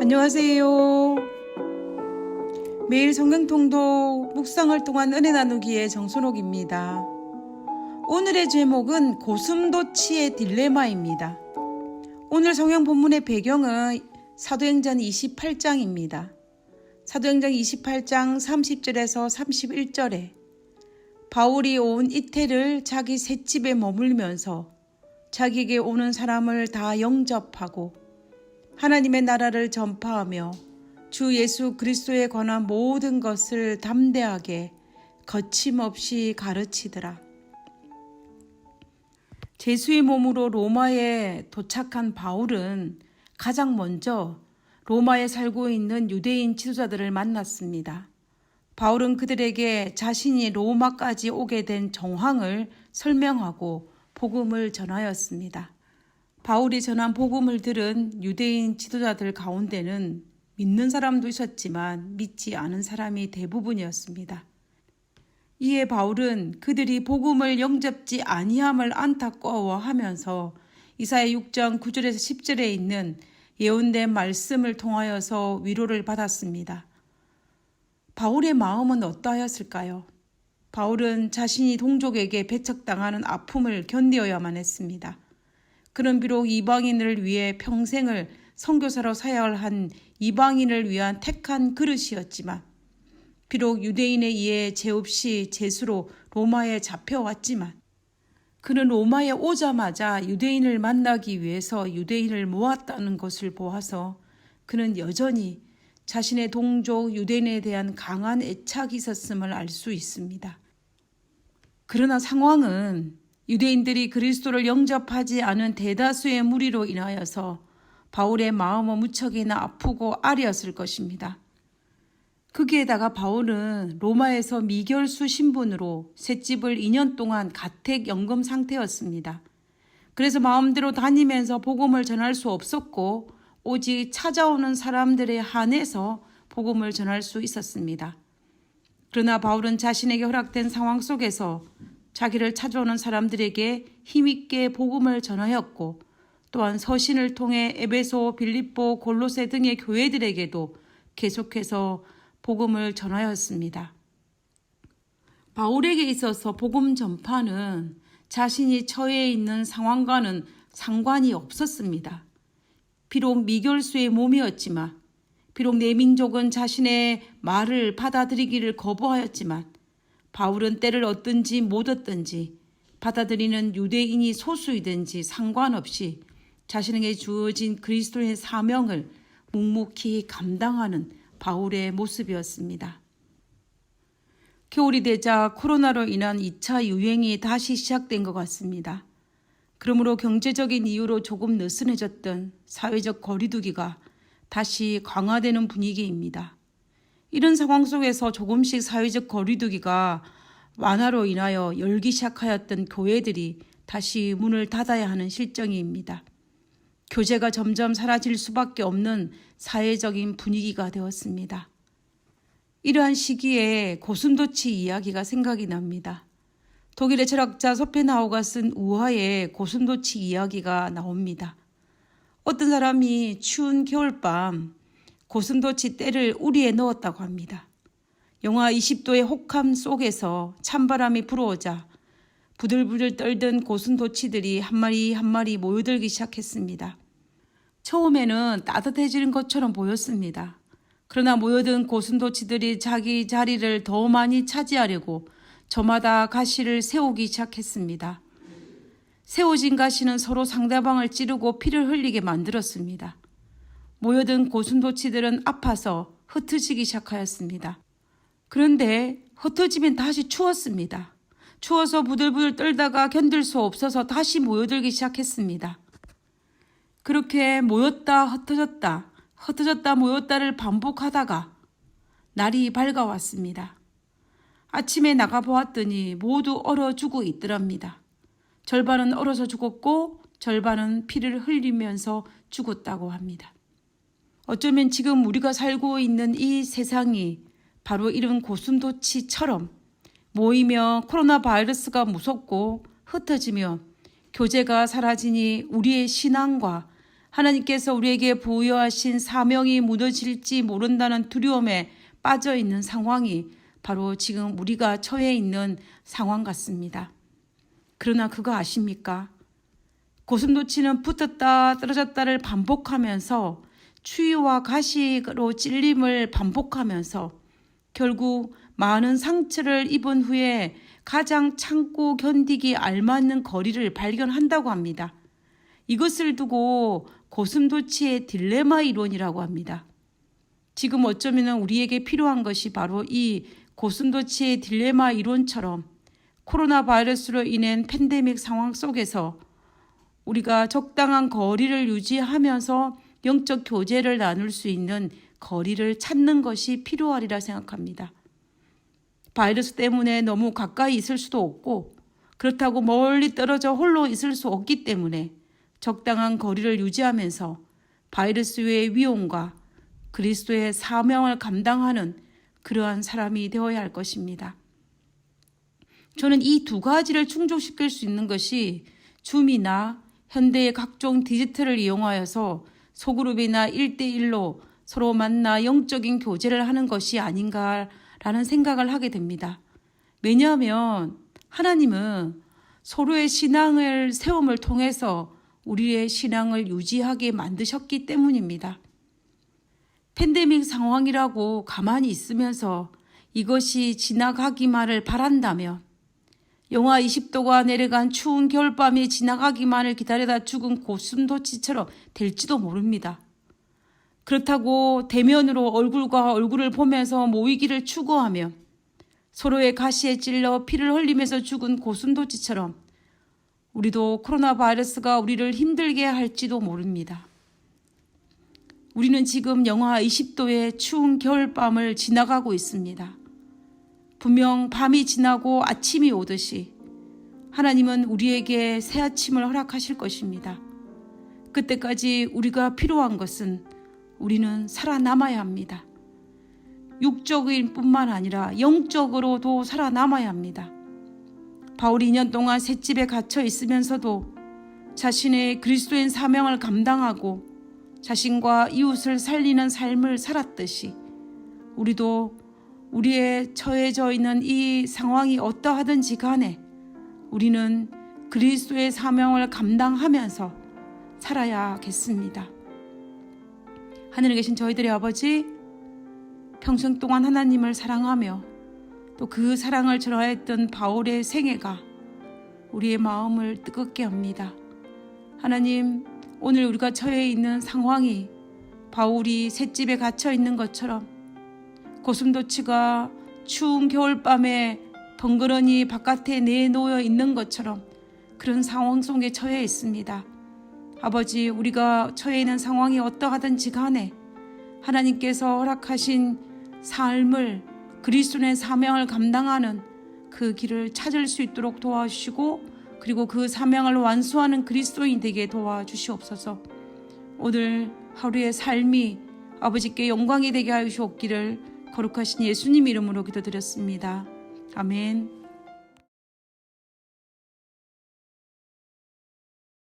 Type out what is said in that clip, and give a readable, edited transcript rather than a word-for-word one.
안녕하세요. 매일 성경통독 묵상을 통한 은혜 나누기의 정순옥입니다. 오늘의 제목은 고슴도치의 딜레마입니다. 오늘 성경 본문의 배경은 사도행전 28장입니다. 사도행전 28장 30절에서 31절에 바울이 온 이태를 자기 셋집에 머물면서 자기에게 오는 사람을 다 영접하고 하나님의 나라를 전파하며 주 예수 그리스도에 관한 모든 것을 담대하게 거침없이 가르치더라. 제수의 몸으로 로마에 도착한 바울은 가장 먼저 로마에 살고 있는 유대인 지도자들을 만났습니다. 바울은 그들에게 자신이 로마까지 오게 된 정황을 설명하고 복음을 전하였습니다. 바울이 전한 복음을 들은 유대인 지도자들 가운데는 믿는 사람도 있었지만 믿지 않은 사람이 대부분이었습니다. 이에 바울은 그들이 복음을 영접지 아니함을 안타까워하면서 이사야 6장 9절에서 10절에 있는 예언된 말씀을 통하여서 위로를 받았습니다. 바울의 마음은 어떠하였을까요? 바울은 자신이 동족에게 배척당하는 아픔을 견디어야만 했습니다. 그는 비록 이방인을 위해 평생을 선교사로 사역한 이방인을 위한 택한 그릇이었지만, 비록 유대인에 의해 죄 없이 제수로 로마에 잡혀왔지만, 그는 로마에 오자마자 유대인을 만나기 위해서 유대인을 모았다는 것을 보아서 그는 여전히 자신의 동족 유대인에 대한 강한 애착이 있었음을 알 수 있습니다. 그러나 상황은 유대인들이 그리스도를 영접하지 않은 대다수의 무리로 인하여서 바울의 마음은 무척이나 아프고 아리었을 것입니다. 거기에다가 바울은 로마에서 미결수 신분으로 셋집을 2년 동안 가택연금 상태였습니다. 그래서 마음대로 다니면서 복음을 전할 수 없었고 오직 찾아오는 사람들에 한해서 복음을 전할 수 있었습니다. 그러나 바울은 자신에게 허락된 상황 속에서 자기를 찾아오는 사람들에게 힘있게 복음을 전하였고, 또한 서신을 통해 에베소, 빌립보, 골로새 등의 교회들에게도 계속해서 복음을 전하였습니다. 바울에게 있어서 복음 전파는 자신이 처해 있는 상황과는 상관이 없었습니다. 비록 미결수의 몸이었지만, 비록 내 민족은 자신의 말을 받아들이기를 거부하였지만, 바울은 때를 얻든지 못 얻든지 받아들이는 유대인이 소수이든지 상관없이 자신에게 주어진 그리스도의 사명을 묵묵히 감당하는 바울의 모습이었습니다. 겨울이 되자 코로나로 인한 2차 유행이 다시 시작된 것 같습니다. 그러므로 경제적인 이유로 조금 느슨해졌던 사회적 거리두기가 다시 강화되는 분위기입니다. 이런 상황 속에서 조금씩 사회적 거리두기가 완화로 인하여 열기 시작하였던 교회들이 다시 문을 닫아야 하는 실정입니다. 교제가 점점 사라질 수밖에 없는 사회적인 분위기가 되었습니다. 이러한 시기에 고슴도치 이야기가 생각이 납니다. 독일의 철학자 소펜하우가 쓴 우화에 고슴도치 이야기가 나옵니다. 어떤 사람이 추운 겨울밤 고슴도치 떼를 우리에 넣었다고 합니다. 영하 20도의 혹함 속에서 찬바람이 불어오자 부들부들 떨던 고슴도치들이 한 마리 한 마리 모여들기 시작했습니다. 처음에는 따뜻해지는 것처럼 보였습니다. 그러나 모여든 고슴도치들이 자기 자리를 더 많이 차지하려고 저마다 가시를 세우기 시작했습니다. 세워진 가시는 서로 상대방을 찌르고 피를 흘리게 만들었습니다. 모여든 고슴도치들은 아파서 흩어지기 시작하였습니다. 그런데 흩어지면 다시 추웠습니다. 추워서 부들부들 떨다가 견딜 수 없어서 다시 모여들기 시작했습니다. 그렇게 모였다 흩어졌다, 흩어졌다 모였다를 반복하다가 날이 밝아왔습니다. 아침에 나가보았더니 모두 얼어 죽어 있더랍니다. 절반은 얼어서 죽었고 절반은 피를 흘리면서 죽었다고 합니다. 어쩌면 지금 우리가 살고 있는 이 세상이 바로 이런 고슴도치처럼 모이며 코로나 바이러스가 무섭고 흩어지며 교제가 사라지니 우리의 신앙과 하나님께서 우리에게 부여하신 사명이 무너질지 모른다는 두려움에 빠져 있는 상황이 바로 지금 우리가 처해 있는 상황 같습니다. 그러나 그거 아십니까? 고슴도치는 붙었다 떨어졌다를 반복하면서 추위와 가시로 찔림을 반복하면서 결국 많은 상처를 입은 후에 가장 참고 견디기 알맞는 거리를 발견한다고 합니다. 이것을 두고 고슴도치의 딜레마 이론이라고 합니다. 지금 어쩌면 우리에게 필요한 것이 바로 이 고슴도치의 딜레마 이론처럼 코로나 바이러스로 인한 팬데믹 상황 속에서 우리가 적당한 거리를 유지하면서 영적 교제를 나눌 수 있는 거리를 찾는 것이 필요하리라 생각합니다. 바이러스 때문에 너무 가까이 있을 수도 없고 그렇다고 멀리 떨어져 홀로 있을 수 없기 때문에 적당한 거리를 유지하면서 바이러스의 위험과 그리스도의 사명을 감당하는 그러한 사람이 되어야 할 것입니다. 저는 이 두 가지를 충족시킬 수 있는 것이 줌이나 현대의 각종 디지털을 이용하여서 소그룹이나 1대1로 서로 만나 영적인 교제를 하는 것이 아닌가라는 생각을 하게 됩니다. 왜냐하면 하나님은 서로의 신앙을 세움을 통해서 우리의 신앙을 유지하게 만드셨기 때문입니다. 팬데믹 상황이라고 가만히 있으면서 이것이 지나가기만을 바란다면 영하 20도가 내려간 추운 겨울밤이 지나가기만을 기다리다 죽은 고슴도치처럼 될지도 모릅니다. 그렇다고 대면으로 얼굴과 얼굴을 보면서 모이기를 추구하며 서로의 가시에 찔러 피를 흘리면서 죽은 고슴도치처럼 우리도 코로나 바이러스가 우리를 힘들게 할지도 모릅니다. 우리는 지금 영하 20도의 추운 겨울밤을 지나가고 있습니다. 분명 밤이 지나고 아침이 오듯이 하나님은 우리에게 새 아침을 허락하실 것입니다. 그때까지 우리가 필요한 것은 우리는 살아남아야 합니다. 육적인 뿐만 아니라 영적으로도 살아남아야 합니다. 바울이 2년 동안 셋집에 갇혀 있으면서도 자신의 그리스도인 사명을 감당하고 자신과 이웃을 살리는 삶을 살았듯이 우리도 우리의 처해져 있는 이 상황이 어떠하든지 간에 우리는 그리스도의 사명을 감당하면서 살아야겠습니다. 하늘에 계신 저희들의 아버지, 평생 동안 하나님을 사랑하며 또 그 사랑을 전하였던 바울의 생애가 우리의 마음을 뜨겁게 합니다. 하나님, 오늘 우리가 처해 있는 상황이 바울이 셋집에 갇혀 있는 것처럼 고슴도치가 추운 겨울밤에 덩그러니 바깥에 내놓여 있는 것처럼 그런 상황 속에 처해 있습니다. 아버지, 우리가 처해 있는 상황이 어떠하든지 간에 하나님께서 허락하신 삶을 그리스도의 사명을 감당하는 그 길을 찾을 수 있도록 도와주시고 그리고 그 사명을 완수하는 그리스도인이 되게 도와주시옵소서. 오늘 하루의 삶이 아버지께 영광이 되게 하여 주옵기를 거룩하신 예수님 이름으로 기도드렸습니다. 아멘.